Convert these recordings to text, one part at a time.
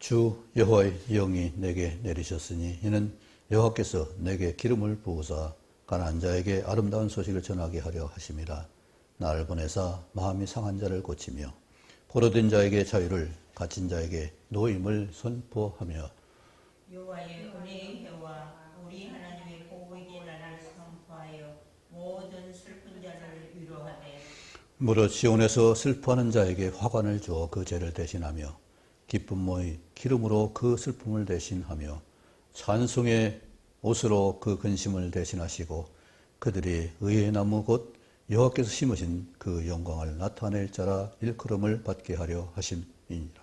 주 여호와의 영이 내게 내리셨으니 이는 여호와께서 내게 기름을 부으사 가난한 자에게 아름다운 소식을 전하게 하려 하심이라. 나를 보내사 마음이 상한 자를 고치며 포로된 자에게 자유를, 갇힌 자에게 노임을 선포하며 여호와의 은혜의 해와 우리 하나님의 보호의 날을 선포하여 모든 슬픈 자를 위로하되 무릇 시온에서 슬퍼하는 자에게 화관을 주어 그 죄를 대신하며 기쁨의 기름으로 그 슬픔을 대신하며 찬송의 옷으로 그 근심을 대신하시고 그들이 의의 나무 곧 여호와께서 심으신 그 영광을 나타낼 자라 일컬음을 받게 하려 하심이니라.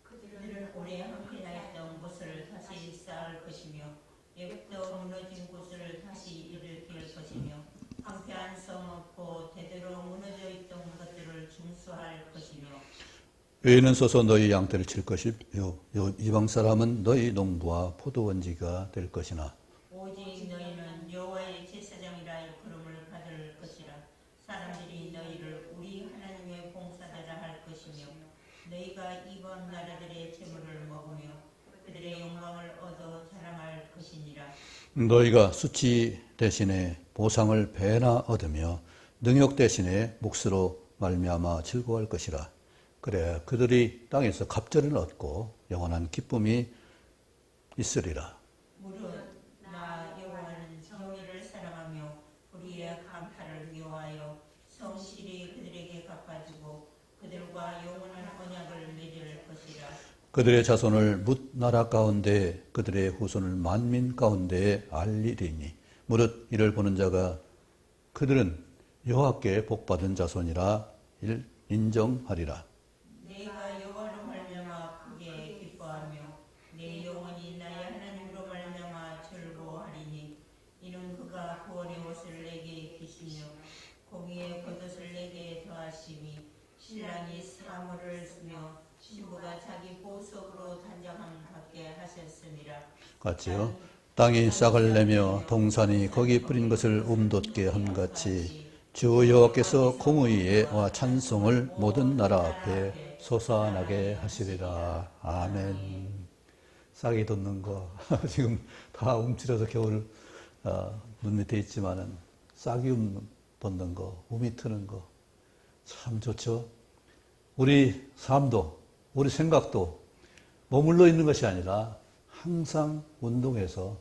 그들은 오래 한패하였던 곳을 다시 쌓을 것이며 옛부터 무너진 곳을 다시 일으킬 것이며 한패한 성 없고 대대로 무너져 있던 것들을 중수할 것이며 의인은 서서 너희 양떼를 칠 것이며 이방 사람은 너희 농부와 포도원지가 될 것이나 오직 너희는 여호와의 제사장이라 일컬음을 받을 것이라. 사람들이 너희를 우리 하나님의 봉사자라 할 것이며 너희가 이방 나라들의 재물을 먹으며 그들의 영광을 얻어 자랑할 것이니라. 너희가 수치 대신에 보상을 배나 얻으며 능욕 대신에 몫으로 말미암아 즐거워할 것이라. 그래 그들이 땅에서 갑절을 얻고 영원한 기쁨이 있으리라. 무릇 나 여호와는 정의를 사랑하며 우리의 강탈을 미워하여 성실히 그들에게 갚아주고 그들과 영원한 언약을 맺을 것이라. 그들의 자손을 뭇 나라 가운데 그들의 후손을 만민 가운데에 알리리니 무릇 이를 보는 자가 그들은 여호와께 복받은 자손이라 인정하리라. 내가 여호와로 말미암아 크게 기뻐하며 내 영혼이 나의 하나님으로 말미암아 즐거워하리니 이는 그가 구원의 옷을 내게 입히시며 공의의 겉옷을 내게 더하심이 신랑이 사물을 쓰며 신부가 자기 보석으로 단장함 받게 하셨음이라. 같이요. 땅이 싹을 내며 동산이 거기 뿌린 것을 움돋게 함같이 주 여호와께서 공의와 찬송을 모든 나라 앞에 솟아나게 하시리라. 아멘. 싹이 돋는 거 지금 다 움츠려서 겨울 눈 밑에 있지만은 싹이 돋는 거, 움이 트는 거 참 좋죠. 우리 삶도 우리 생각도 머물러 있는 것이 아니라 항상 운동해서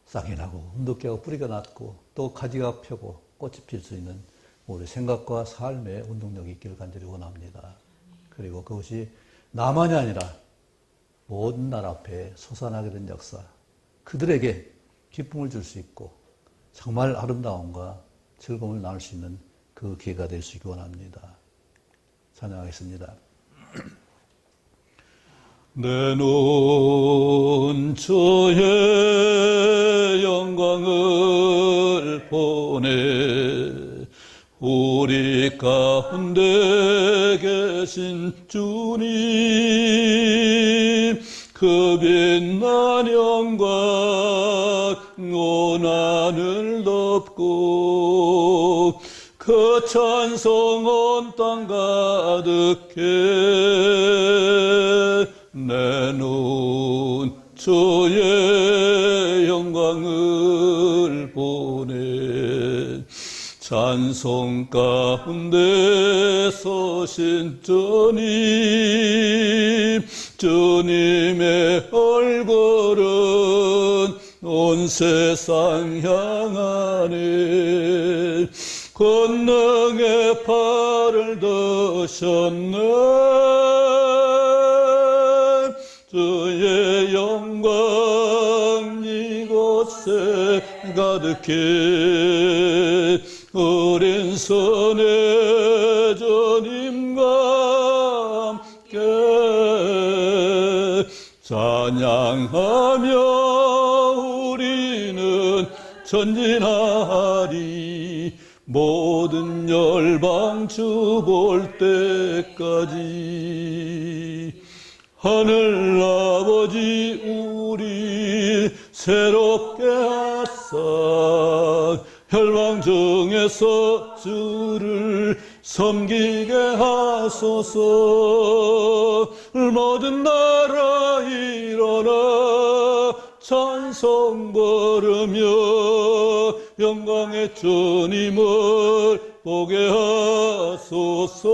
싹이 나고 움돋게 뿌리가 났고 또 가지가 펴고 꽃이 필 수 있는 우리 생각과 삶의 운동력이 있기를 간절히 원합니다. 그리고 그것이 나만이 아니라 모든 나라 앞에 솟아나게 된 역사, 그들에게 기쁨을 줄 수 있고 정말 아름다움과 즐거움을 나눌 수 있는 그 기회가 될 수 있기 원합니다. 찬양하겠습니다. 내 눈 주의 영광을 보내 우리 가운데 계신 주님 그 빛난 영광 온 하늘 덮고 그 찬송 온 땅 가득해 내 눈 주의 영광을 보내 찬송 가운데 서신 주님 주님의 얼굴은 온 세상 향하네 권능의 팔을 드셨네 주의 영광 이곳에 가득해 어린 선의 주님과 함께 찬양하며 우리는 전진하리 모든 열방 주 볼 때까지 하늘 아버지 우리 새롭게 하사 혈망 중에서 주를 섬기게 하소서 모든 나라 일어나 찬송 걸으며 영광의 주님을 보게 하소서.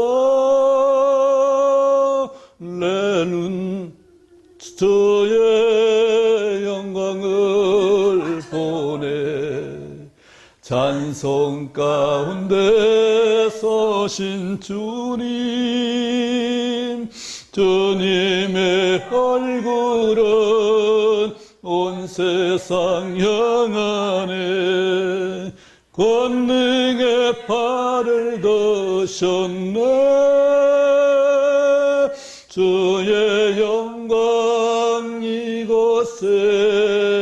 내 눈 주의 영광을 보내 찬송 가운데 서신 주님, 주님의 얼굴은 온 세상 향하네. 권능의 팔을 드셨네. 주의 영광 이곳에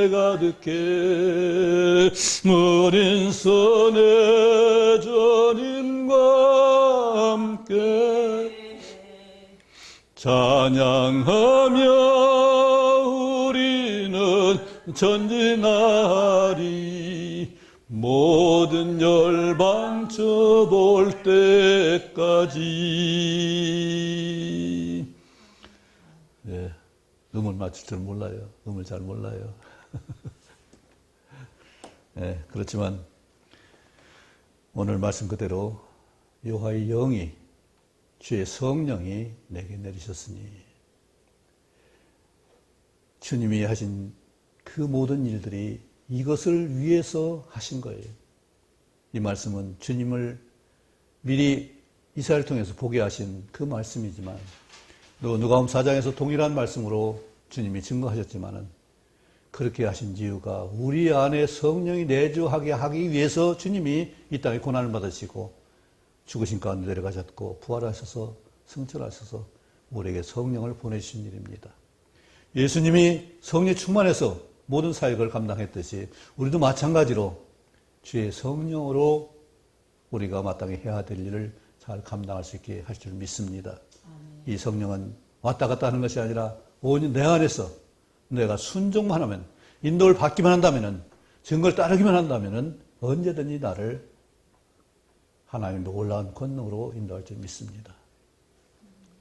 가득해. 무린 선의 주님과 함께 찬양하며 우리는 전진하리. 모든 열방 주 볼 때까지. 네, 음을 맞출 줄 몰라요. 음을 잘 몰라요. 네, 그렇지만 오늘 말씀 그대로 여호와의 영이, 주의 성령이 내게 내리셨으니 주님이 하신 그 모든 일들이 이것을 위해서 하신 거예요. 이 말씀은 주님을 미리 이사야를 통해서 보게 하신 그 말씀이지만, 또 누가복음 4장에서 동일한 말씀으로 주님이 증거하셨지만은, 그렇게 하신 이유가 우리 안에 성령이 내주하게 하기 위해서 주님이 이 땅에 고난을 받으시고 죽으신 가운데 내려가셨고 부활하셔서 승천하셔서 우리에게 성령을 보내주신 일입니다. 예수님이 성령에 충만해서 모든 사역을 감당했듯이 우리도 마찬가지로 주의 성령으로 우리가 마땅히 해야 될 일을 잘 감당할 수 있게 할 줄 믿습니다. 이 성령은 왔다 갔다 하는 것이 아니라 온전히 내 안에서 내가 순종만 하면, 인도를 받기만 한다면, 증거를 따르기만 한다면 언제든지 나를 하나님의 놀라운 권능으로 인도할 줄 믿습니다.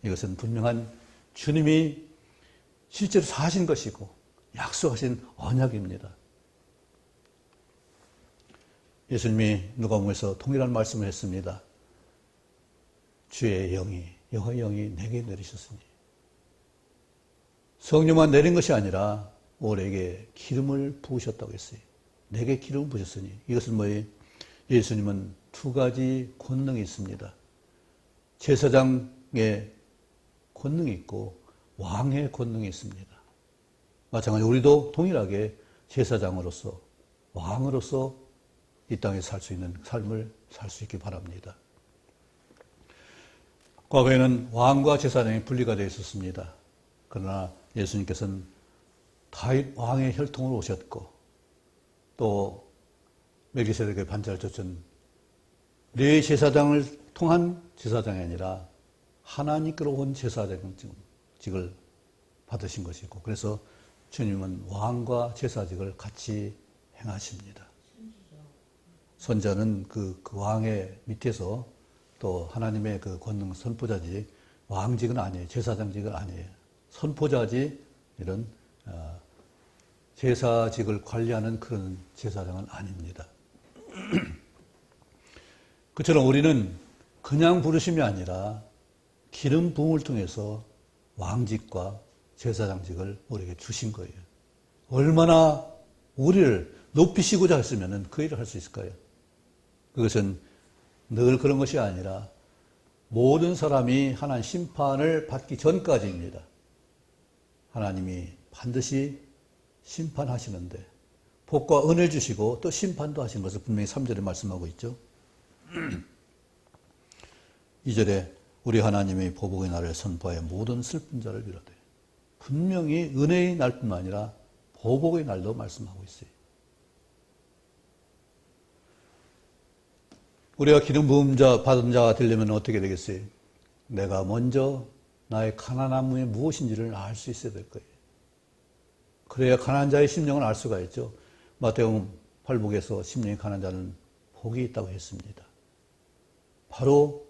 이것은 분명한 주님이 실제로 사신 것이고 약속하신 언약입니다. 예수님이 누가복음에서 동일한 말씀을 했습니다. 주의 영이, 여호와의 영이 내게 내리셨으니. 성령만 내린 것이 아니라 우리에게 기름을 부으셨다고 했어요. 내게 기름을 부으셨으니. 이것은 뭐예요? 예수님은 두 가지 권능이 있습니다. 제사장의 권능이 있고 왕의 권능이 있습니다. 마찬가지로 우리도 동일하게 제사장으로서, 왕으로서 이 땅에 살 수 있는 삶을 살 수 있기 바랍니다. 과거에는 왕과 제사장이 분리가 되어 있었습니다. 그러나 예수님께서는 다윗 왕의 혈통으로 오셨고, 또 멜기세덱의 반차를 쫓은 네 제사장을 통한 제사장이 아니라 하나님께로 온 제사장직을 받으신 것이고, 그래서 주님은 왕과 제사직을 같이 행하십니다. 선자는 그 왕의 밑에서 또 하나님의 그 권능 선포자지, 왕직은 아니에요. 제사장직은 아니에요. 선포자지, 이런 제사직을 관리하는 그런 제사장은 아닙니다. 그처럼 우리는 그냥 부르심이 아니라 기름 부음을 통해서 왕직과 제사장직을 우리에게 주신 거예요. 얼마나 우리를 높이시고자 했으면 그 일을 할 수 있을까요? 그것은 늘 그런 것이 아니라 모든 사람이 하나님 심판을 받기 전까지입니다. 하나님이 반드시 심판하시는데 복과 은혜를 주시고 또 심판도 하신 것을 분명히 3절에 말씀하고 있죠. 2절에 우리 하나님의 보복의 날을 선포하여 모든 슬픈 자를 위로되, 분명히 은혜의 날뿐만 아니라 보복의 날도 말씀하고 있어요. 우리가 기름 부음 받은 자가 되려면 어떻게 되겠어요? 내가 먼저 나의 가난함이 무엇인지를 알 수 있어야 될 거예요. 그래야 가난한 자의 심령을 알 수가 있죠. 마태복음 8복에서 심령이 가난한 자는 복이 있다고 했습니다. 바로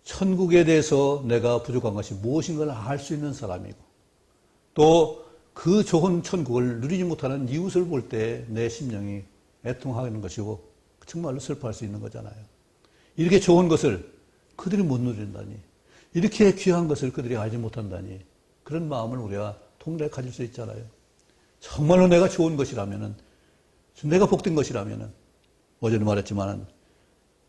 천국에 대해서 내가 부족한 것이 무엇인가를 알 수 있는 사람이고, 또 그 좋은 천국을 누리지 못하는 이웃을 볼 때 내 심령이 애통하는 것이고 정말로 슬퍼할 수 있는 거잖아요. 이렇게 좋은 것을 그들이 못 누린다니, 이렇게 귀한 것을 그들이 알지 못한다니, 그런 마음을 우리가 통례 가질 수 있잖아요. 정말로 내가 좋은 것이라면은, 내가 복된 것이라면은, 어제도 말했지만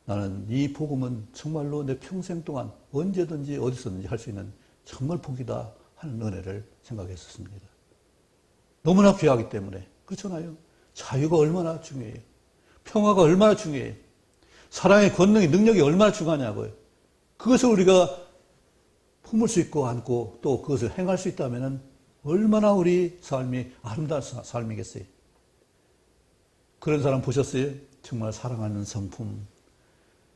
나는 이 복음은 정말로 내 평생 동안 언제든지 어디서든지 할 수 있는 정말 복이다 하는 은혜를 생각했었습니다. 너무나 귀하기 때문에. 그렇잖아요. 자유가 얼마나 중요해요. 평화가 얼마나 중요해요. 사랑의 권능이, 능력이 얼마나 중요하냐고요. 그것을 우리가 품을 수 있고 안고 또 그것을 행할 수 있다면 얼마나 우리 삶이 아름다운 삶이겠어요. 그런 사람 보셨어요? 정말 사랑하는 성품,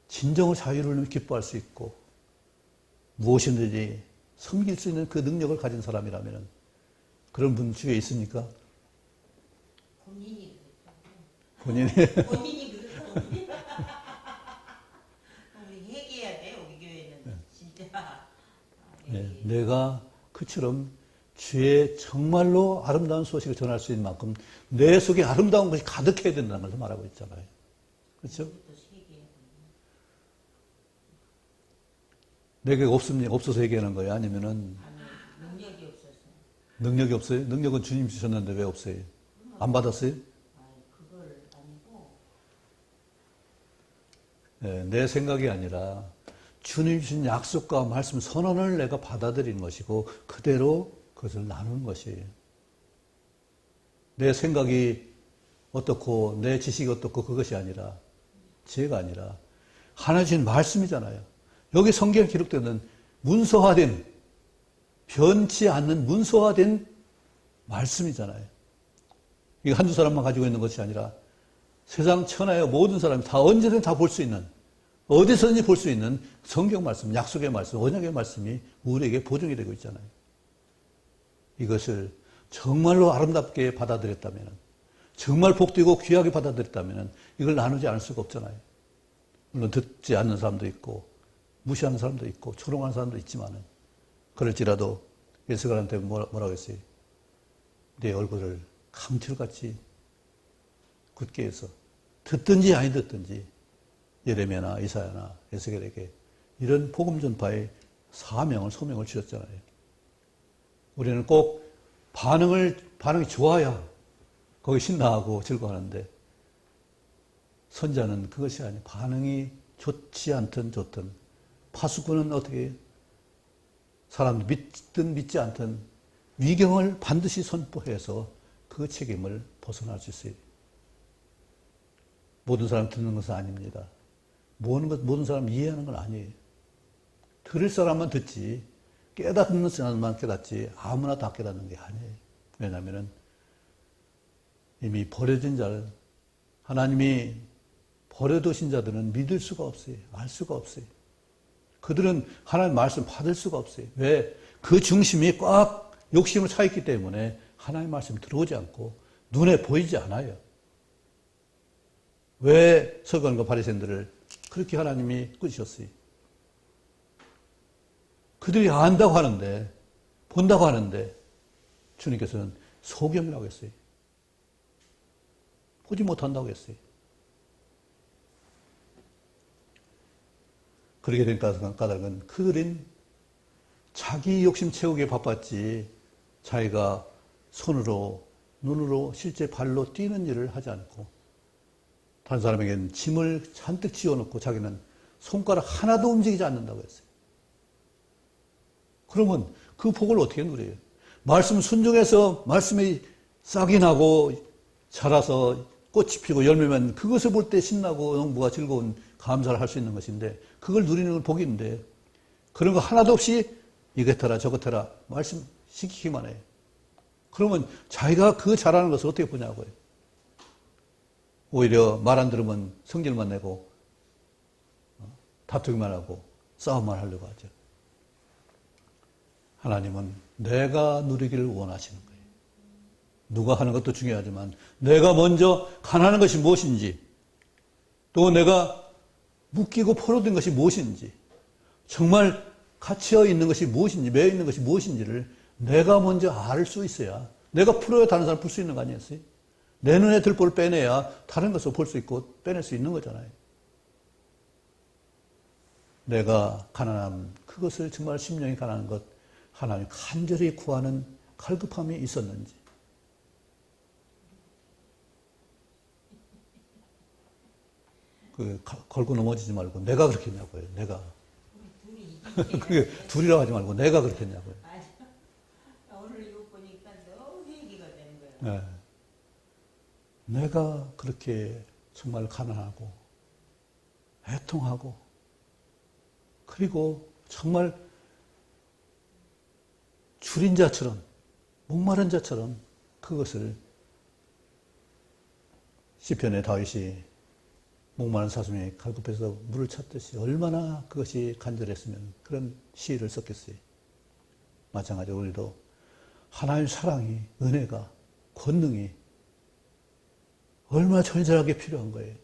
진정으로 자유를 기뻐할 수 있고 무엇이든지 섬길 수 있는 그 능력을 가진 사람이라면 그런 분 주위에 있습니까? 본인이 본인이? 본인이 그렇다고 우리 회개해야 돼. 우리 교회는 진짜. 네, 내가 그처럼 주의 정말로 아름다운 소식을 전할 수 있는 만큼 내 속에 아름다운 것이 가득해야 된다는 걸 말하고 있잖아요. 그렇죠? 내게 없습니까? 없어서 얘기하는 거예요? 아니면은? 능력이 없어서. 능력이 없어요? 능력은 주님 주셨는데 왜 없어요? 안 받았어요? 그걸 아니고. 네, 내 생각이 아니라 주님 주신 약속과 말씀 선언을 내가 받아들이는 것이고 그대로 그것을 나누는 것이에요. 내 생각이 어떻고 내 지식이 어떻고 그것이 아니라 지혜가 아니라 하나 주신 말씀이잖아요. 여기 성경에 기록되는 문서화된, 변치 않는 문서화된 말씀이잖아요. 이게 한두 사람만 가지고 있는 것이 아니라 세상 천하의 모든 사람이 다 언제든 다 볼 수 있는, 어디서든지 볼 수 있는 성경 말씀, 약속의 말씀, 언약의 말씀이 우리에게 보증이 되고 있잖아요. 이것을 정말로 아름답게 받아들였다면, 정말 복되고 귀하게 받아들였다면 이걸 나누지 않을 수가 없잖아요. 물론 듣지 않는 사람도 있고 무시하는 사람도 있고 조롱하는 사람도 있지만은 그럴지라도 예수가한테 뭐라고 했어요? 내 얼굴을 강철같이 굳게 해서 듣든지 아니 듣든지 예레미야나 이사야나 에스겔에게 이런 복음 전파의 소명을 주셨잖아요. 우리는 꼭 반응이 좋아야 거기 신나하고 즐거워하는데 선자는 그것이 아니에요. 반응이 좋지 않든 좋든 파수꾼은 어떻게 해요? 사람들 믿든 믿지 않든 위경을 반드시 선포해서 그 책임을 벗어날 수 있어요. 모든 사람 듣는 것은 아닙니다. 모든 사람 이해하는 건 아니에요. 들을 사람만 듣지 깨닫는 사람만 깨닫지 아무나 다 깨닫는 게 아니에요. 왜냐하면 이미 버려진 자를 하나님이 버려두신 자들은 믿을 수가 없어요. 알 수가 없어요. 그들은 하나님 말씀 받을 수가 없어요. 왜? 그 중심이 꽉 욕심을 차 있기 때문에 하나님 말씀 들어오지 않고 눈에 보이지 않아요. 왜 서기관과 바리새인들을 그렇게 하나님이 꾸짖으셨어요? 그들이 안다고 하는데, 본다고 하는데 주님께서는 소경이라고 했어요. 보지 못한다고 했어요. 그렇게 된 까닭은 그들은 자기 욕심 채우기에 바빴지 자기가 손으로 눈으로 실제 발로 뛰는 일을 하지 않고 다른 사람에게는 짐을 잔뜩 지어놓고 자기는 손가락 하나도 움직이지 않는다고 했어요. 그러면 그 복을 어떻게 누려요? 말씀 순종해서 말씀이 싹이 나고 자라서 꽃이 피고 열매면 그것을 볼 때 신나고 농부가 즐거운 감사를 할 수 있는 것인데 그걸 누리는 건 복인데 그런 거 하나도 없이 이것 해라 저것 해라 말씀시키기만 해요. 그러면 자기가 그 잘하는 것을 어떻게 보냐고요. 오히려 말 안 들으면 성질만 내고 다투기만 하고 싸움만 하려고 하죠. 하나님은 내가 누리기를 원하시는 거예요. 누가 하는 것도 중요하지만 내가 먼저 가난한 것이 무엇인지 또 내가 묶이고 포로된 것이 무엇인지 정말 갇혀 있는 것이 무엇인지, 매여 있는 것이 무엇인지를 내가 먼저 알 수 있어야, 내가 풀어야 다른 사람 풀 수 있는 거 아니었어요? 내 눈에 들보를 빼내야 다른 것을 볼 수 있고 빼낼 수 있는 거잖아요. 내가 가난함, 그것을 정말 심령이 가난한 것, 하나님 간절히 구하는 갈급함이 있었는지. 걸고 넘어지지 말고 내가 그렇게 했냐고요. 내가. 그게 둘이라고 하지 말고 내가 그렇게 했냐고요. 맞아. 오늘 이거 보니까 너무 얘기가 되는 거야. 네. 내가 그렇게 정말 가난하고 애통하고 그리고 정말 줄인 자처럼 목마른 자처럼 그것을 시편의 다윗이 목마른 사슴이 갈급해서 물을 찾듯이 얼마나 그것이 간절했으면 그런 시를 썼겠어요. 마찬가지로 우리도 하나님의 사랑이, 은혜가, 권능이 얼마나 절절하게 필요한 거예요.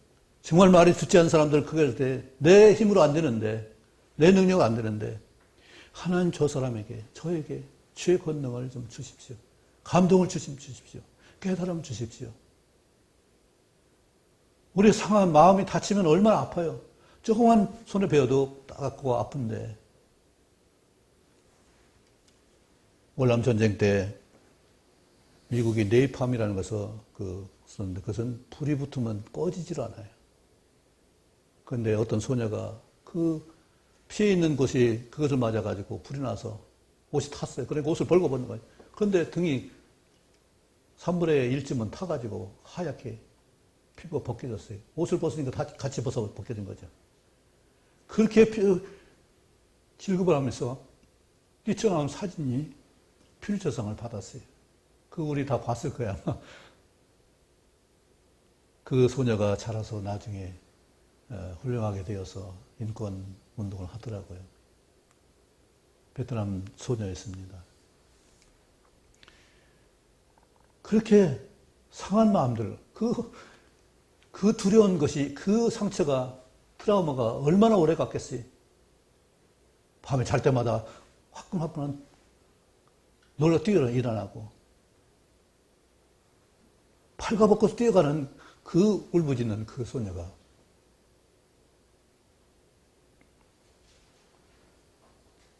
정말 말이 듣지 않는 사람들 그걸 때 내 힘으로 안 되는데, 내 능력 안 되는데 하나님 저 사람에게, 저에게 주의 권능을 좀 주십시오. 감동을 주십시오. 깨달음 주십시오. 우리 상한 마음이 다치면 얼마나 아파요. 조그만 손에 베어도 따갑고 아픈데. 월남 전쟁 때 미국이 네이팜이라는 것을 썼는데 그것은 불이 붙으면 꺼지질 않아요. 그런데 어떤 소녀가 그 피해 있는 곳이 그것을 맞아가지고 불이 나서 옷이 탔어요. 그러니까 옷을 벌거벗는 거예요. 그런데 등이 3분의 1쯤은 타가지고 하얗게 피부가 벗겨졌어요. 옷을 벗으니까 다 같이 벗겨진 거죠. 그렇게 질급을 하면서 뛰쳐나온 사진이 퓰리처상을 받았어요. 그거 우리 다 봤을 거야, 아마. 그 소녀가 자라서 나중에 훌륭하게 되어서 인권 운동을 하더라고요. 베트남 소녀였습니다. 그렇게 상한 마음들, 그 두려운 것이, 그 상처가, 트라우마가 얼마나 오래 갔겠어요. 밤에 잘 때마다 화끈화끈한 놀라 뛰어 일어나고, 팔가벗고 뛰어가는 그 울부짖는 그 소녀가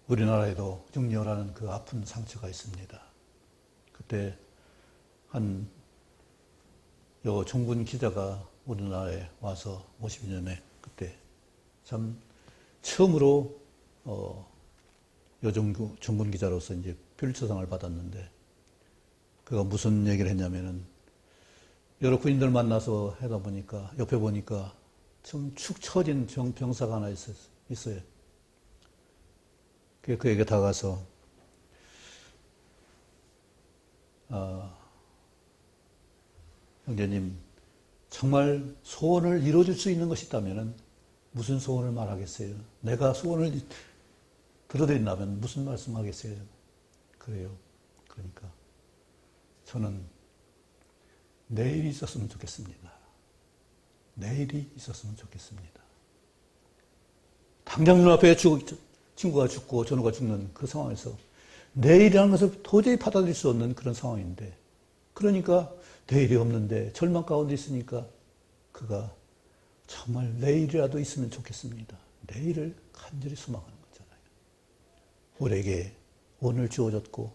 우리나라에도 육녀라는 그 아픈 상처가 있습니다. 그때 요 종군 기자가 우리나라에 와서 50년에 그때 참 처음으로 종군 기자로서 이제 퓰리처상을 받았는데 그가 무슨 얘기를 했냐면은 여러 군인들 만나서 하다 보니까 옆에 보니까 좀 축 처진 병사가 하나 있어요. 그에게 다가가서 형제님 정말 소원을 이루어줄 수 있는 것이 있다면 무슨 소원을 말하겠어요? 내가 소원을 들어드린다면 무슨 말씀하겠어요? 그래요. 그러니까 저는 내일이 있었으면 좋겠습니다. 내일이 있었으면 좋겠습니다. 당장 눈앞에 친구가 죽고 전우가 죽는 그 상황에서 내일이라는 것을 도저히 받아들일 수 없는 그런 상황인데 그러니까 내일이 없는데 절망 가운데 있으니까 그가 정말 내일이라도 있으면 좋겠습니다. 내일을 간절히 소망하는 거잖아요. 우리에게 오늘 주어졌고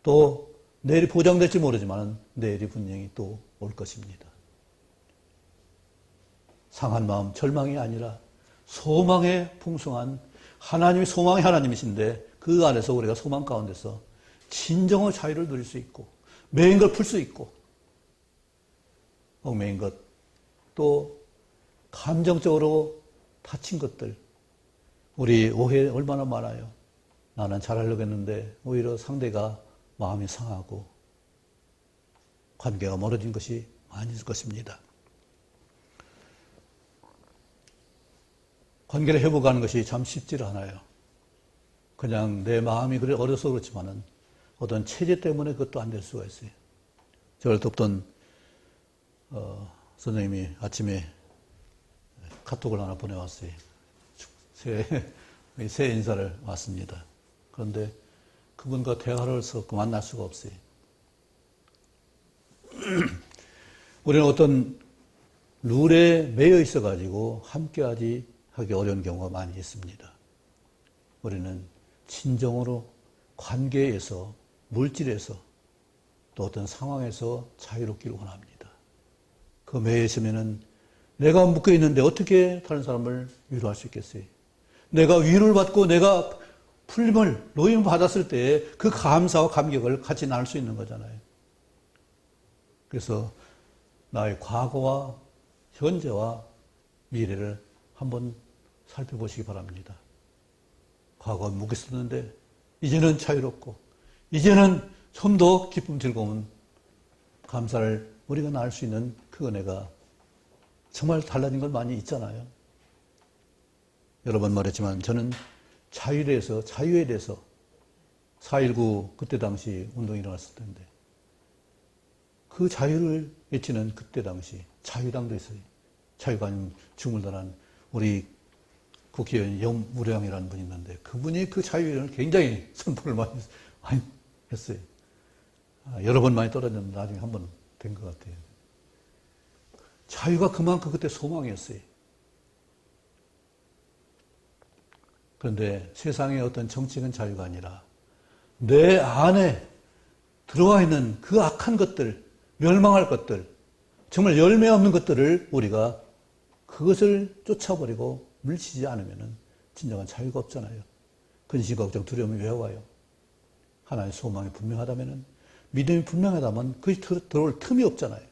또 내일이 보장될지 모르지만 내일이 분명히 또 올 것입니다. 상한 마음, 절망이 아니라 소망에 풍성한 하나님이 소망의 하나님이신데 그 안에서 우리가 소망 가운데서 진정한 자유를 누릴 수 있고 매인 걸 풀 수 있고 얽매인 것 또 감정적으로 다친 것들 우리 오해 얼마나 많아요. 나는 잘하려고 했는데 오히려 상대가 마음이 상하고 관계가 멀어진 것이 많이 있을 것입니다. 관계를 회복하는 것이 참 쉽지 않아요. 그냥 내 마음이 그래 어려서 그렇지만은 어떤 체제 때문에 그것도 안 될 수가 있어요. 저를 돕던 선생님이 아침에 카톡을 하나 보내왔어요. 새해 새 인사를 왔습니다. 그런데 그분과 대화를 할 수 없고 만날 수가 없어요. 우리는 어떤 룰에 매여 있어가지고 함께하기 어려운 경우가 많이 있습니다. 우리는 진정으로 관계에서, 물질에서, 또 어떤 상황에서 자유롭기를 원합니다. 그 매여 있으면은 내가 묶여 있는데 어떻게 다른 사람을 위로할 수 있겠어요? 내가 위로를 받고 내가 풀림을, 노임을 받았을 때 그 감사와 감격을 같이 나눌 수 있는 거잖아요. 그래서 나의 과거와 현재와 미래를 한번 살펴보시기 바랍니다. 과거에 묶여 있었는데 이제는 자유롭고 이제는 좀 더 기쁨, 즐거운 감사를 우리가 나눌 수 있는 그 은혜가 정말 달라진 건 많이 있잖아요. 여러 번 말했지만 저는 자유에 대해서 4.19 그때 당시 운동이 일어났을 텐데 그 자유를 외치는 그때 당시 자유당도 있어요. 자유가 아닌 중물단한 우리 국회의원 염무량이라는 분이 있는데 그분이 그 자유를 굉장히 선포를 많이 했어요. 여러 번 많이 떨어졌는데 나중에 한 번 된 것 같아요. 자유가 그만큼 그때 소망이었어요. 그런데 세상의 어떤 정치적인 자유가 아니라 내 안에 들어와 있는 그 악한 것들, 멸망할 것들, 정말 열매 없는 것들을 우리가 그것을 쫓아버리고 물리치지 않으면 진정한 자유가 없잖아요. 근심, 걱정, 두려움이 왜 와요? 하나님의 소망이 분명하다면, 믿음이 분명하다면 그것이 들어올 틈이 없잖아요.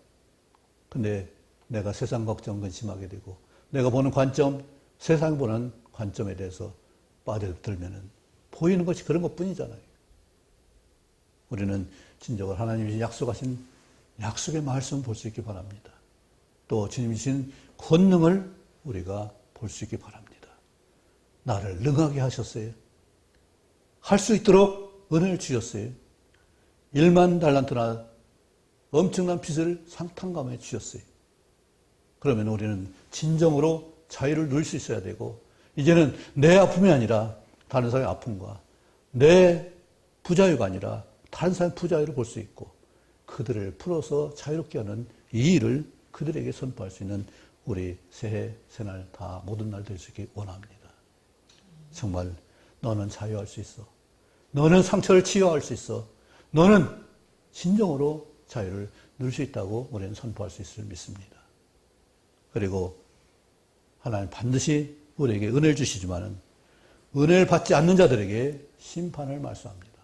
근데 내가 세상 걱정, 근심하게 되고 내가 보는 관점, 세상이 보는 관점에 대해서 빠져들면은 보이는 것이 그런 것뿐이잖아요. 우리는 진정으로 하나님이 약속하신 약속의 말씀을 볼 수 있기 바랍니다. 또 주님이 주신 권능을 우리가 볼 수 있기 바랍니다. 나를 능하게 하셨어요. 할 수 있도록 은혜를 주셨어요. 1만 달란트나 엄청난 빚을 상탕감해 주셨어요. 그러면 우리는 진정으로 자유를 누릴 수 있어야 되고 이제는 내 아픔이 아니라 다른 사람의 아픔과 내 부자유가 아니라 다른 사람의 부자유를 볼 수 있고 그들을 풀어서 자유롭게 하는 이 일을 그들에게 선포할 수 있는 우리 새해, 새날 다 모든 날 될 수 있기 원합니다. 정말 너는 자유할 수 있어. 너는 상처를 치유할 수 있어. 너는 진정으로 자유를 누릴 수 있다고 우리는 선포할 수 있을 믿습니다. 그리고 하나님 반드시 우리에게 은혜를 주시지만은 은혜를 받지 않는 자들에게 심판을 말씀합니다.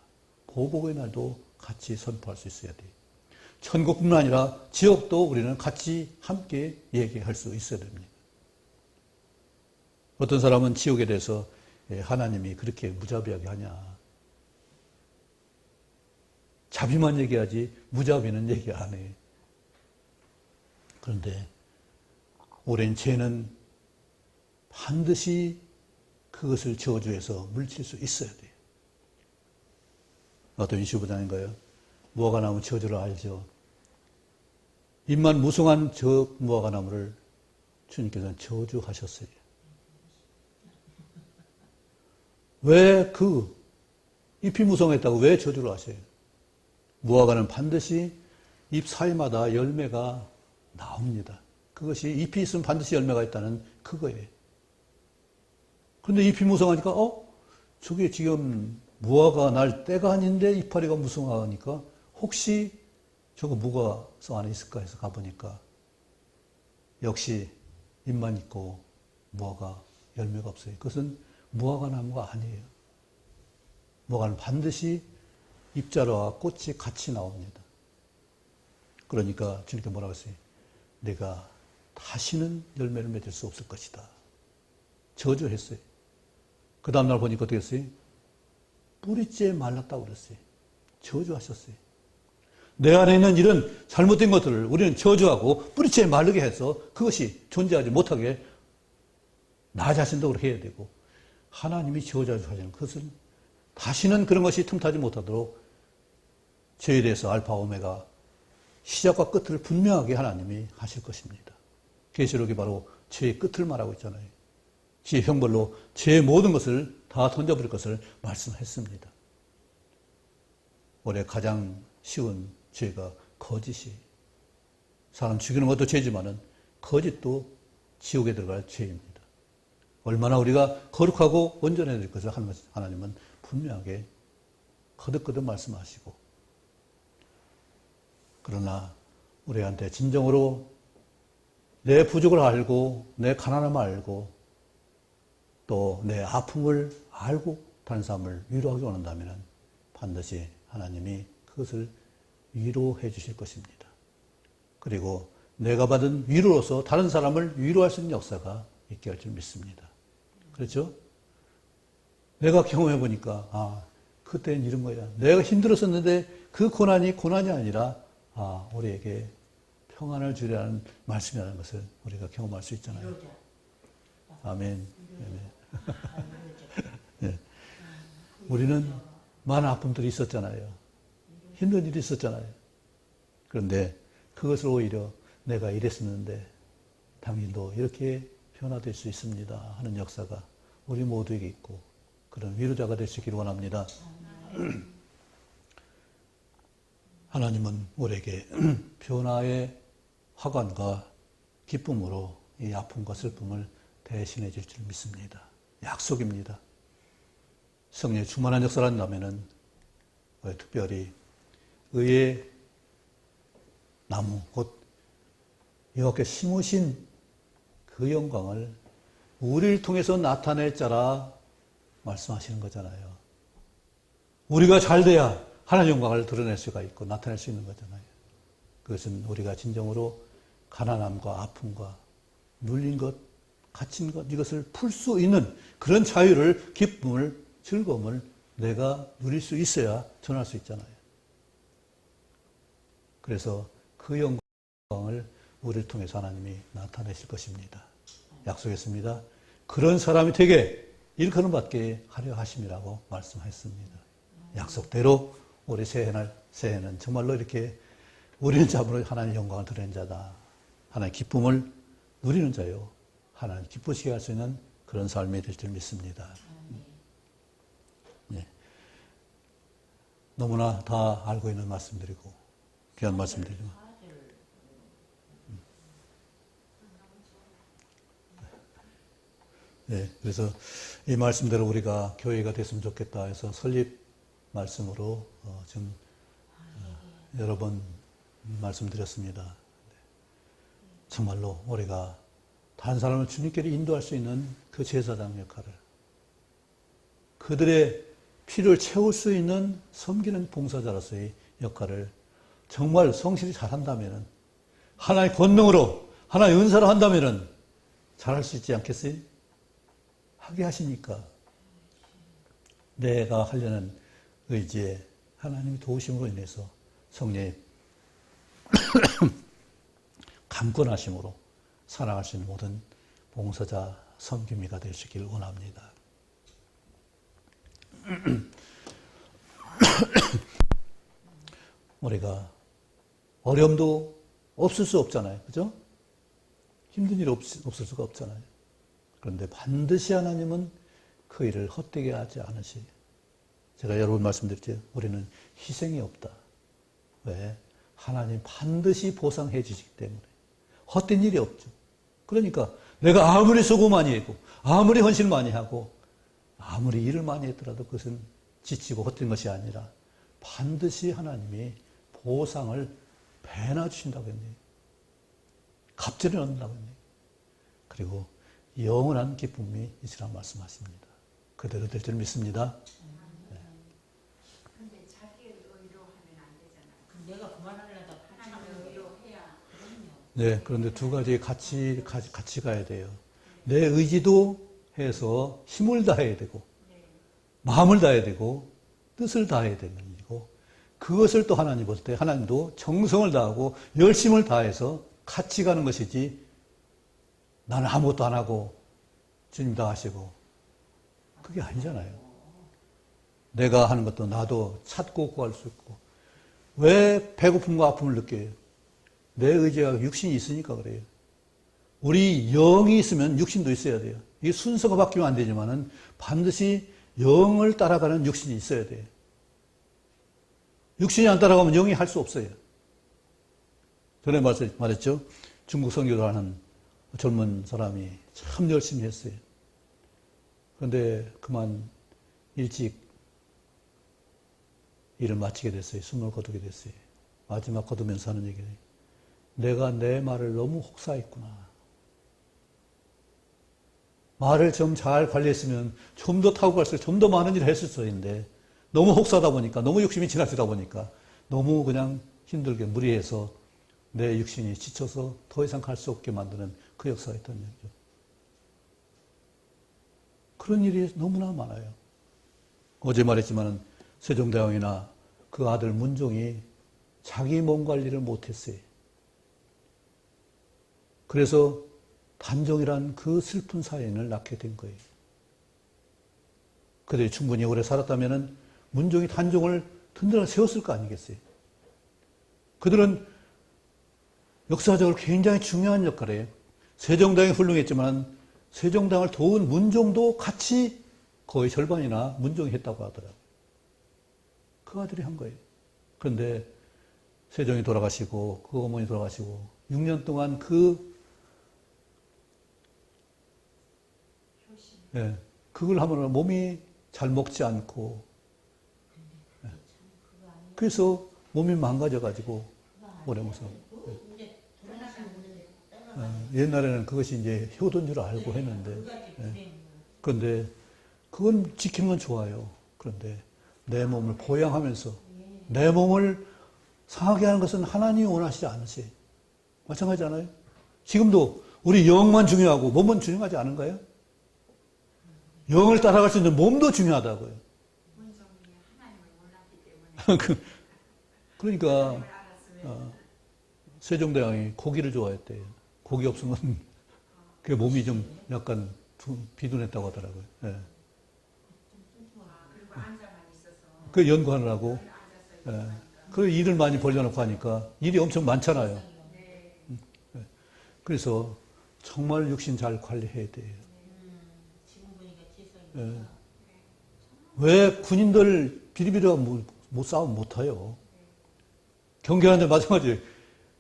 보복의 날도 같이 선포할 수 있어야 돼요. 천국뿐만 아니라 지옥도 우리는 같이 함께 얘기할 수 있어야 됩니다. 어떤 사람은 지옥에 대해서 하나님이 그렇게 무자비하게 하냐. 자비만 얘기하지 무자비는 얘기 안 해. 그런데 오랜 죄는 반드시 그것을 저주해서 물칠 수 있어야 돼요. 어떤 유시부장인가요? 무화과 나무 저주를 알죠? 잎만 무성한 저 무화과 나무를 주님께서는 저주하셨어요. 왜 그 잎이 무성했다고 왜 저주를 하세요? 무화과는 반드시 잎 사이마다 열매가 나옵니다. 그것이 잎이 있으면 반드시 열매가 있다는 그거예요. 그런데 잎이 무성하니까 저게 지금 무화과 날 때가 아닌데 이파리가 무성하니까 혹시 저거 뭐가 저 안에 있을까 해서 가보니까 역시 잎만 있고 무화과 열매가 없어요. 그것은 무화과 나무가 아니에요. 무화과는 반드시 잎자루와 꽃이 같이 나옵니다. 그러니까 주님께 뭐라고 했어요? 내가 다시는 열매를 맺을 수 없을 것이다. 저주했어요. 그 다음날 보니까 어떻게 했어요? 뿌리째 말랐다고 그랬어요. 저주하셨어요. 내 안에 있는 이런 잘못된 것들을 우리는 저주하고 뿌리째 마르게 해서 그것이 존재하지 못하게 나 자신도 그렇게 해야 되고 하나님이 저주하시는 것은 다시는 그런 것이 틈타지 못하도록 죄에 대해서 알파 오메가 시작과 끝을 분명하게 하나님이 하실 것입니다. 계시록이 바로 죄의 끝을 말하고 있잖아요. 제 형벌로 제 모든 것을 다 던져버릴 것을 말씀했습니다. 올해 가장 쉬운 죄가 거짓이. 사람 죽이는 것도 죄지만은 거짓도 지옥에 들어갈 죄입니다. 얼마나 우리가 거룩하고 온전해야 될 것을 하나님은 분명하게 거듭거듭 말씀하시고, 그러나 우리한테 진정으로 내 부족을 알고 내 가난함을 알고 또 내 아픔을 알고 다른 사람을 위로하기 원한다면 반드시 하나님이 그것을 위로해 주실 것입니다. 그리고 내가 받은 위로로서 다른 사람을 위로할 수 있는 역사가 있게 할 줄 믿습니다. 그렇죠? 내가 경험해 보니까 그때는 이런 거야. 내가 힘들었었는데 그 고난이 아니라 우리에게 평안을 주려는 말씀이라는 것을 우리가 경험할 수 있잖아요. 아멘. 네. 우리는 많은 아픔들이 있었잖아요. 힘든 일이 있었잖아요. 그런데 그것을 오히려 내가 이랬었는데 당신도 이렇게 변화될 수 있습니다 하는 역사가 우리 모두에게 있고 그런 위로자가 될 수 있기를 원합니다. 하나님은 우리에게 변화의 화관과 기쁨으로 이 아픔과 슬픔을 대신해 줄 줄 믿습니다. 약속입니다. 성령의 충만한 역사를 한다면은 특별히 의의 나무 곧 여호와께 심으신 그 영광을 우리를 통해서 나타낼 자라 말씀하시는 거잖아요. 우리가 잘 돼야 하나님의 영광을 드러낼 수가 있고 나타낼 수 있는 거잖아요. 그것은 우리가 진정으로 가난함과 아픔과 눌린 것, 갇힌 것, 이것을 풀 수 있는 그런 자유를, 기쁨을, 즐거움을 내가 누릴 수 있어야 전할 수 있잖아요. 그래서 그 영광을 우리를 통해서 하나님이 나타내실 것입니다. 약속했습니다. 그런 사람이 되게 일컬음 받게 하려 하심이라고 말씀했습니다. 약속대로 우리 새해는 정말로 이렇게 우리는 참으로 하나님의 영광을 드리는 자다. 하나님의 기쁨을 누리는 자요. 하나님 기쁘시게 할 수 있는 그런 삶이 될 줄 믿습니다. 네. 너무나 다 알고 있는 말씀드리고 귀한 말씀드리고 네, 그래서 이 말씀대로 우리가 교회가 됐으면 좋겠다 해서 설립 말씀으로 지금 여러 번 말씀드렸습니다. 정말로 우리가 다른 사람을 주님께로 인도할 수 있는 그 제사장 역할을, 그들의 필요를 채울 수 있는 섬기는 봉사자로서의 역할을 정말 성실히 잘한다면, 하나의 권능으로, 하나의 은사로 한다면 잘할 수 있지 않겠어요? 하게 하시니까 내가 하려는 의지에 하나님의 도우심으로 인해서 성령의 감건하심으로 살아갈 수 있는 모든 봉사자, 섬김이가 될 수 있기를 원합니다. 우리가 어려움도 없을 수 없잖아요. 그죠? 힘든 일이 없을 수가 없잖아요. 그런데 반드시 하나님은 그 일을 헛되게 하지 않으시. 제가 여러 번 말씀드렸죠. 우리는 희생이 없다. 왜? 하나님 반드시 보상해 주시기 때문에. 헛된 일이 없죠. 그러니까 내가 아무리 수고 많이 하고 아무리 헌신 많이 하고 아무리 일을 많이 했더라도 그것은 지치고 헛된 것이 아니라 반드시 하나님이 보상을 배나 주신다고 했네요. 갑절을 얻는다고 했네요. 그리고 영원한 기쁨이 있으라고 말씀하십니다. 그대로 될 줄 믿습니다. 근데 자기 의로 하면 안 되잖아요. 내가 그만하려다 하나님 의로해야. 네, 그런데 두 가지 같이 가야 돼요. 내 의지도 해서 힘을 다해야 되고, 마음을 다해야 되고, 뜻을 다해야 되는 일이고, 그것을 또 하나님 볼 때 하나님도 정성을 다하고 열심을 다해서 같이 가는 것이지, 나는 아무것도 안 하고 주님 다 하시고, 그게 아니잖아요. 내가 하는 것도 나도 찾고 구할 수 있고, 왜 배고픔과 아픔을 느껴요? 내 의지가 육신이 있으니까 그래요. 우리 영이 있으면 육신도 있어야 돼요. 이게 순서가 바뀌면 안 되지만은 반드시 영을 따라가는 육신이 있어야 돼요. 육신이 안 따라가면 영이 할 수 없어요. 전에 말했죠. 중국 선교를 하는 젊은 사람이 참 열심히 했어요. 그런데 그만 일찍 일을 마치게 됐어요. 숨을 거두게 됐어요. 마지막 거두면서 하는 얘기예요. 내가 내 말을 너무 혹사했구나. 말을 좀 잘 관리했으면 좀 더 타고 갈수록 좀 더 많은 일을 했을 터인데 너무 혹사하다 보니까 너무 욕심이 지나치다 보니까 너무 그냥 힘들게 무리해서 내 육신이 지쳐서 더 이상 갈 수 없게 만드는 그 역사가 있다는 얘기죠. 그런 일이 너무나 많아요. 어제 말했지만 세종대왕이나 그 아들 문종이 자기 몸 관리를 못했어요. 그래서 단종이란 그 슬픈 사연을 낳게 된 거예요. 그들이 충분히 오래 살았다면 문종이 단종을 든든하게 세웠을 거 아니겠어요? 그들은 역사적으로 굉장히 중요한 역할을 해요. 세종대왕이 훌륭했지만 세종대왕을 도운 문종도 같이 거의 절반이나 문종이 했다고 하더라고요. 그 아들이 한 거예요. 그런데 세종이 돌아가시고 그 어머니 돌아가시고 6년 동안 그걸 하면 몸이 잘 먹지 않고 그래서 몸이 망가져가지고 오래 못 살고 옛날에는 그것이 이제 효도인 줄 알고 했는데 그런데 그건 지키는 건 좋아요. 그런데 내 몸을 보양하면서 내 몸을 상하게 하는 것은 하나님이 원하시지 않으세요. 마찬가지잖아요. 지금도 우리 영만 중요하고 몸은 중요하지 않은가요? 영을 따라갈 수 있는 몸도 중요하다고요. 문종이 하나님을 몰랐기 때문에 그러니까 세종대왕이 고기를 좋아했대요. 고기 없으면 그 몸이 좀 약간 비둔했다고 하더라고요. 예. 그리고 앉아만 있어서 그 연구하느라고 앉아서 예. 그 일을 많이 벌려놓고 하니까 일이 엄청 많잖아요. 예. 그래서 정말 육신 잘 관리해야 돼요. 지금 보니까 예. 왜 군인들 비리비리가 못 싸움 못해요? 경계하는데 마찬가지예요.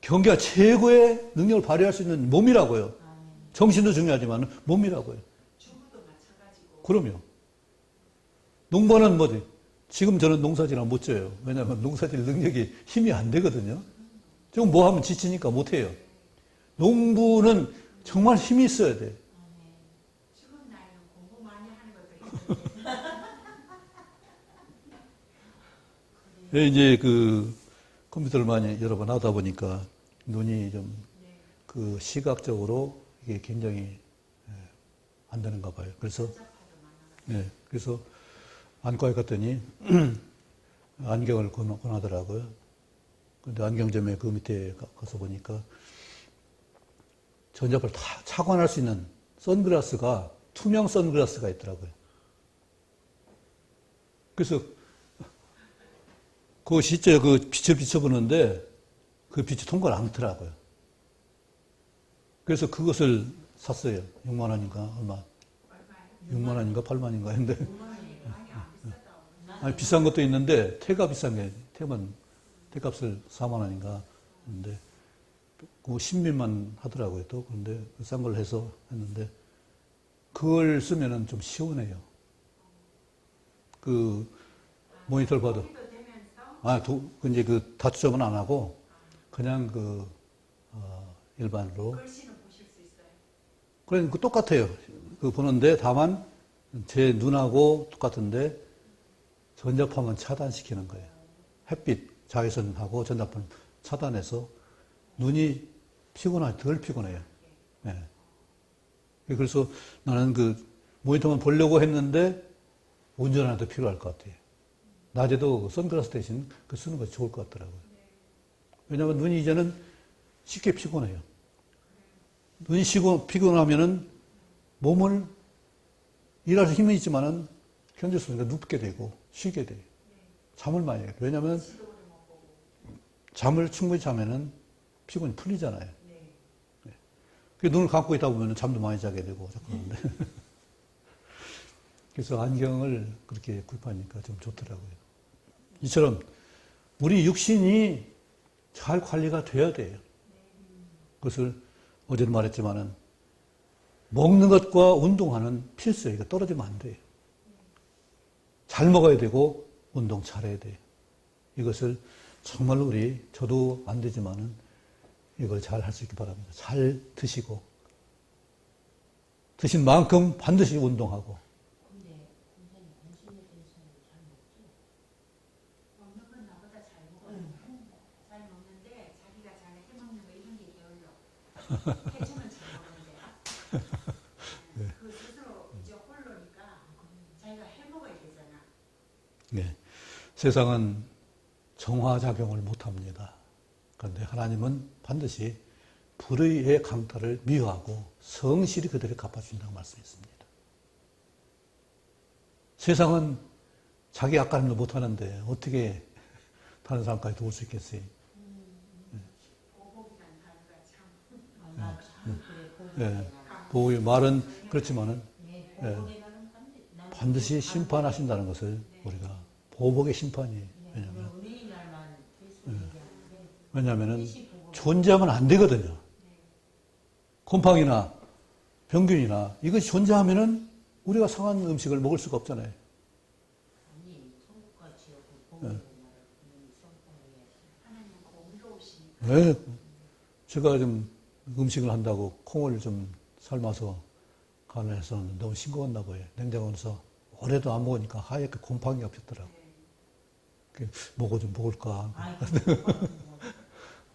경계가 최고의 능력을 발휘할 수 있는 몸이라고요. 정신도 중요하지만 몸이라고요. 주부도 마찬가지고 그럼요. 농부는 뭐지? 지금 저는 농사질을 못 져요. 왜냐하면 농사질 능력이 힘이 안 되거든요. 지금 뭐 하면 지치니까 못 해요. 농부는 정말 힘이 있어야 돼. 지금 나이는 공부 많이 하는 것도 힘든데 예, 이제 그 컴퓨터를 많이 여러 번 하다 보니까 눈이 좀 그 시각적으로 이게 굉장히 안 되는가 봐요. 그래서 그래서 안과에 갔더니 안경을 권하더라고요. 근데 안경점에 그 밑에 가서 보니까 전자파를 다 착안할 수 있는 선글라스가 투명 선글라스가 있더라고요. 그래서 그 실제 그 빛을 비춰보는데 그 빛이 통과를 않더라고요. 그래서 그것을 샀어요. 6만 원인가 얼마? 6만 원인가 8만 원인가 했는데 아니 비싼 것도 있는데 태가 비싼 게 태값을 4만 원인가 했는데 그 10밀만 하더라고요. 또 그런데 싼 걸 해서 했는데 그걸 쓰면은 좀 시원해요. 그 모니터를 봐도 이제 그 다투점은 안 하고 그냥 일반으로. 글씨는 보실 수 있어요. 그러니까 똑같아요. 그 보는데 다만 제 눈하고 똑같은데 전자파만 차단시키는 거예요. 햇빛 자외선하고 전자파를 차단해서 눈이 덜 피곤해요. 네. 그래서 나는 그 모니터만 보려고 했는데 운전하는데 필요할 것 같아요. 낮에도 선글라스 대신 그 쓰는 것이 좋을 것 같더라고요. 왜냐하면 눈이 이제는 쉽게 피곤해요. 눈이 피곤하면은 몸을 일할 수 힘은 있지만은 견딜 수 없으니까 눕게 되고 쉬게 돼요. 잠을 많이 해요. 왜냐하면 잠을 충분히 자면은 피곤이 풀리잖아요. 네. 눈을 감고 있다 보면 잠도 많이 자게 되고 자꾸 그러는데 그래서 안경을 그렇게 구입하니까 좀 좋더라고요. 이처럼 우리 육신이 잘 관리가 돼야 돼요. 그것을 어제도 말했지만은 먹는 것과 운동하는 필수예요. 이거 떨어지면 안 돼요. 잘 먹어야 되고 운동 잘해야 돼요. 이것을 정말로 저도 안 되지만은 이걸 잘 할 수 있기 바랍니다. 잘 드시고 드신 만큼 반드시 운동하고. 먹는 건 나보다 잘 먹어요. 잘 먹는데 자기가 잘 해먹는 거 이런 게 게을러. 해주면 잘 먹는데. 그 스스로 이제 홀로니까 자기가 해먹어야 되잖아. 네. 세상은 정화작용을 못합니다. 그런데 하나님은 반드시 불의의 강탈을 미워하고 성실히 그들을 갚아준다고 말씀했습니다. 세상은 자기 악가림도 못하는데 어떻게 다른 사람까지 도울 수 있겠어요? 보복이라는 단어가 참. 나참 그래. 예, 보호의 말은 그렇지만은 예, 예, 보복의 날은 반드시 심판하신다는 것을 우리가 보복의 심판이에요. 왜냐면 은혜의 날만 계속 얘기하는데 왜냐하면 존재하면 안 되거든요. 곰팡이나 병균이나 이것이 존재하면은 우리가 상한 음식을 먹을 수가 없잖아요. 아니 천국과 지옥은 보복의 날을 하나님 공의로우시니까. 왜 제가 좀 음식을 한다고 콩을 좀 삶아서 간을 했었는데 너무 싱거웠나 봐요. 냉장고에서 오래도 안 먹으니까 하얗게 곰팡이가 폈더라고요. 먹어 좀 먹을까.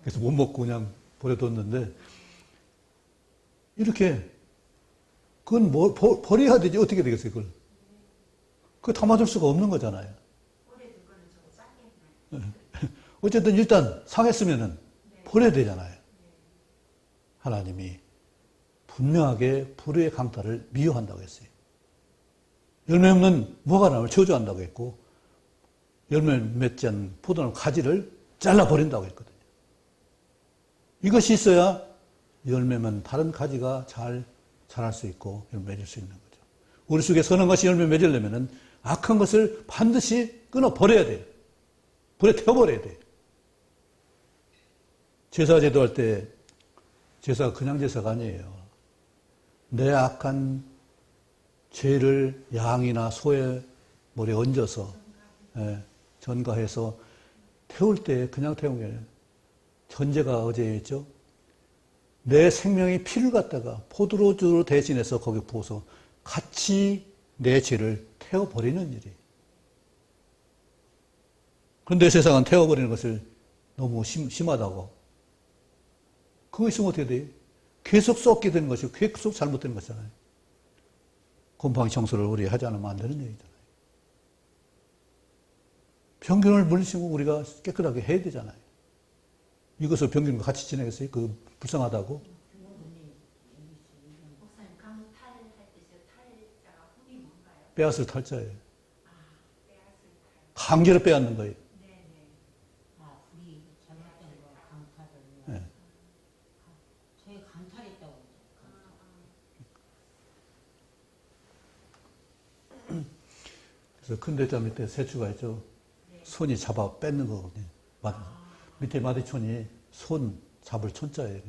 그래서 못 먹고 그냥 버려뒀는데 이렇게 그건 버려야 되지 어떻게 되겠어요 그걸. 그거 담아둘 수가 없는 거잖아요. 오래 둔 거는 좀 싸게. 어쨌든 일단 상했으면은 버려야 되잖아요. 하나님이 분명하게 불의의 강탈을 미워한다고 했어요. 열매 없는 무화과나무를 저주한다고 했고 열매 맺지 않은 포도나무 가지를 잘라버린다고 했거든요. 이것이 있어야 열매면 다른 가지가 잘 자랄 수 있고 열매 맺을 수 있는 거죠. 우리 속에 선한 것이 열매 맺으려면 악한 것을 반드시 끊어버려야 돼요. 불에 태워버려야 돼요. 제사 제도할 때 제사가 그냥 제사가 아니에요. 내 악한 죄를 양이나 소의 머리에 얹어서 전가해서 태울 때 그냥 태운 게 아니에요. 전제가 어제 했죠. 내 생명의 피를 갖다가 포도주로 대신해서 거기 부어서 같이 내 죄를 태워버리는 일이에요. 그런데 세상은 태워버리는 것을 너무 심하다고. 그거 있으면 어떻게 돼요? 계속 썩게 되는 것이 계속 잘못되는 것이잖아요. 곰팡이 청소를 우리 하지 않으면 안 되는 얘기잖아요. 병균을 물리치고 우리가 깨끗하게 해야 되잖아요. 이것을 병균과 같이 지내겠어요? 그 불쌍하다고? 목사님 강탈할 때 탈자가 흠이 뭔가요? 빼앗을 탈자예요. 빼앗을 탈. 강제로 빼앗는 거예요. 네네. 아 불이 잘못된 거 강탈을 네. 저희 강탈했다고 그러죠. 그래서 큰 대자 밑에 세추가 있죠. 손이 잡아 뺏는 거거든요. 밑에 마디촌이 손 잡을 촌자예요.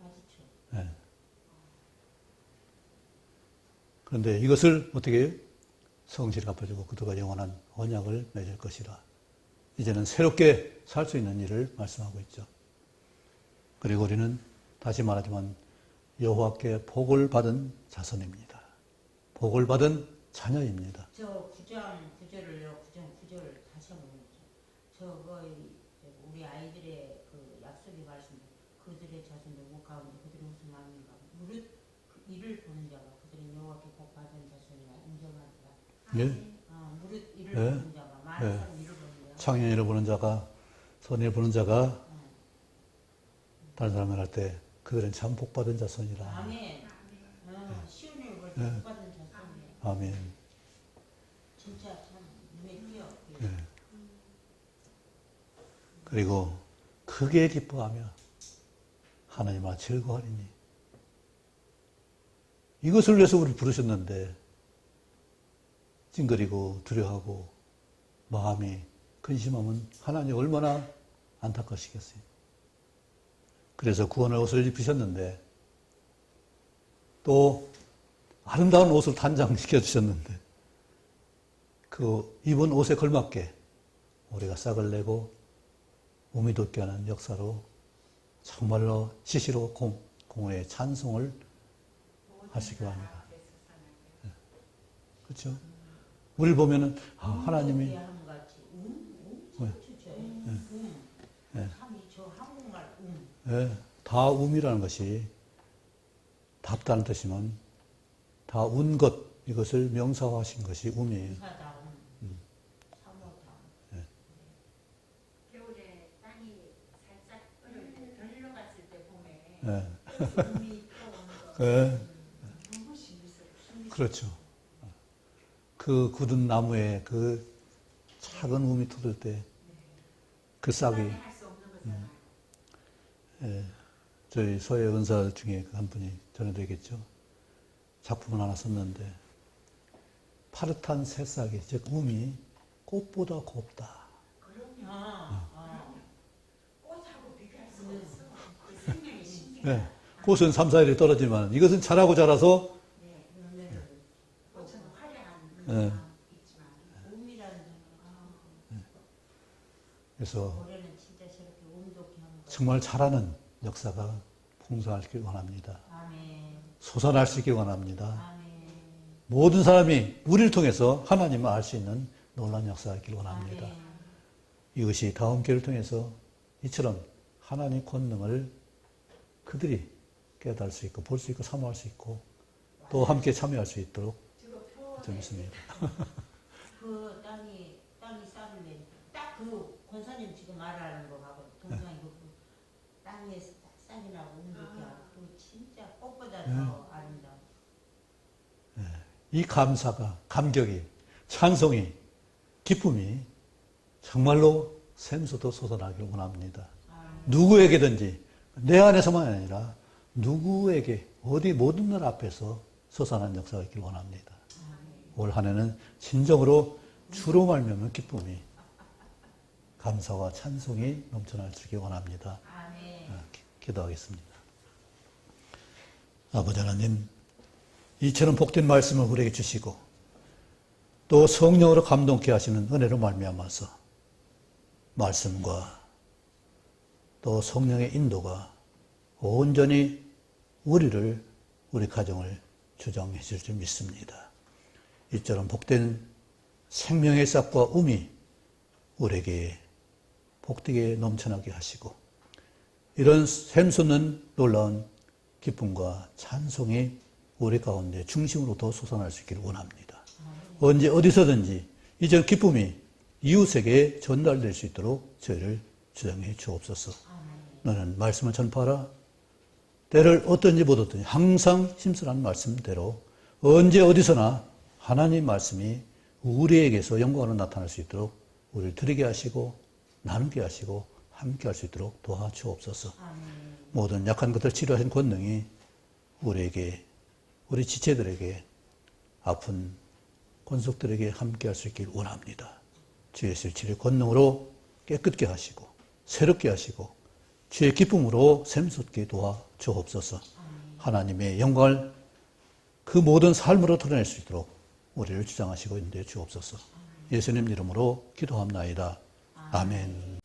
맞죠. 네. 그런데 이것을 어떻게 해요? 성실히 갚아주고 그들과 영원한 언약을 맺을 것이라. 이제는 새롭게 살 수 있는 일을 말씀하고 있죠. 그리고 우리는 다시 말하지만 여호와께 복을 받은 자손입니다. 복을 받은 자녀입니다. 저 9장 9절을요. 9장 9절을 다시 한번 읽죠. 저거 우리 아이들의 그 약속의 말씀, 그들의 자손들 목 가운데 그들이 무슨 마음인가. 무릇 그 이를 보는 자가 그들이 여호와께 복 받은 자손이라 인정하리라. 예? 무릇 이를 예? 보는 자가 많은 사람 이를 보는 자가 창년이를 보는 자가 선을 보는 자가 다른 사람을 할 때 그들은 참 복받은 자손이라. 아멘. 쉬운 일을 볼때 복 받은 자손이에요. 아멘. 진짜 참 눈에 띄어. 예. 그리고 크게 기뻐하며 하나님아 즐거워하리니. 이것을 위해서 우리를 부르셨는데 찡그리고 두려워하고 마음이 근심하면 하나님 얼마나 안타까우시겠어요. 그래서 구원의 옷을 입히셨는데 또 아름다운 옷을 단장시켜 주셨는데 그 입은 옷에 걸맞게 우리가 싹을 내고 몸이 돋게 하는 역사로 정말로 시시로 공의의 찬송을 하시기 바랍니다. 그렇죠? 우리를 보면은 하나님이 다 음이라는 것이 답다는 뜻이면 다 운 것, 이것을 명사화하신 것이 음이에요. 겨울에 땅이 살짝 얼을 때 덜 녹았을 때 봄에 음이 떠오는 거 너무 신기스러워. 그렇죠. 그 굳은 나무에 그 작은 음이 터질 때 그 싹이 할수 없는 거잖아요. 저희 서예 은사 중에 한 분이 전해드리겠죠. 작품을 하나 썼는데 파릇한 새싹이 즉 음이 꽃보다 곱다. 꽃하고 비교할 수 없어. 그 생명이 신기해. 꽃은 3, 4일에 떨어지만 이것은 자라고 자라서 꽃은 화려한 있지만 음이라는 그래서 올해는 진짜 저렇게 음독해 하는 거. 정말 자라는 역사가 풍성하시길 원합니다. 아멘. 솟아날 수 있길 원합니다. 아멘. 모든 사람이 우리를 통해서 하나님을 알 수 있는 놀라운 역사가 있길 원합니다. 아멘. 이것이 다음 기회를 통해서 이처럼 하나님의 권능을 그들이 깨달을 수 있고 볼 수 있고 사모할 수 있고 또 함께 참여할 수 있도록 좀 있습니다. 그 땅이 쌀을 내. 딱그 권사님 지금 말하는 거하고 동상이 그 땅에 쌀이 나고 음독해 하고 그 진짜 꽃보다 더 아름다워. 이 감사가, 감격이, 찬송이, 기쁨이 정말로 샘솟아 솟아나기를 원합니다. 누구에게든지 내 안에서만 아니라 누구에게 어디 모든 날 앞에서 솟아난 역사가 있길 원합니다. 올 한 해는 진정으로 주로 말미암은 기쁨이 감사와 찬송이 넘쳐날 수 있길 원합니다. 기도하겠습니다. 아버지 하나님, 이처럼 복된 말씀을 우리에게 주시고 또 성령으로 감동케 하시는 은혜로 말미암아서 말씀과 또 성령의 인도가 온전히 우리를, 우리 가정을 주장해 줄 줄 믿습니다. 이처럼 복된 생명의 싹과 음이 우리에게 복되게 넘쳐나게 하시고 이런 샘솟는 놀라운 기쁨과 찬송이 우리 가운데 중심으로 더 솟아날 수 있기를 원합니다. 언제 어디서든지 이전 기쁨이 이웃에게 전달될 수 있도록 저희를 주장해 주옵소서. 너는 말씀을 전파하라. 때를 어떤지 못 어떤지 항상 심선한 말씀대로 언제 어디서나 하나님 말씀이 우리에게서 영광으로 나타날 수 있도록 우리를 드리게 하시고 나누게 하시고 함께 할 수 있도록 도와주옵소서. 모든 약한 것들 치료하신 권능이 우리에게, 우리 지체들에게, 아픈 권속들에게 함께 할 수 있길 원합니다. 주의 실치를 권능으로 깨끗게 하시고 새롭게 하시고 주의 기쁨으로 샘솟게 도와주옵소서. 하나님의 영광을 그 모든 삶으로 드러낼 수 있도록 우리를 주장하시고 있는데 주옵소서. 예수님 이름으로 기도합나이다. 아멘.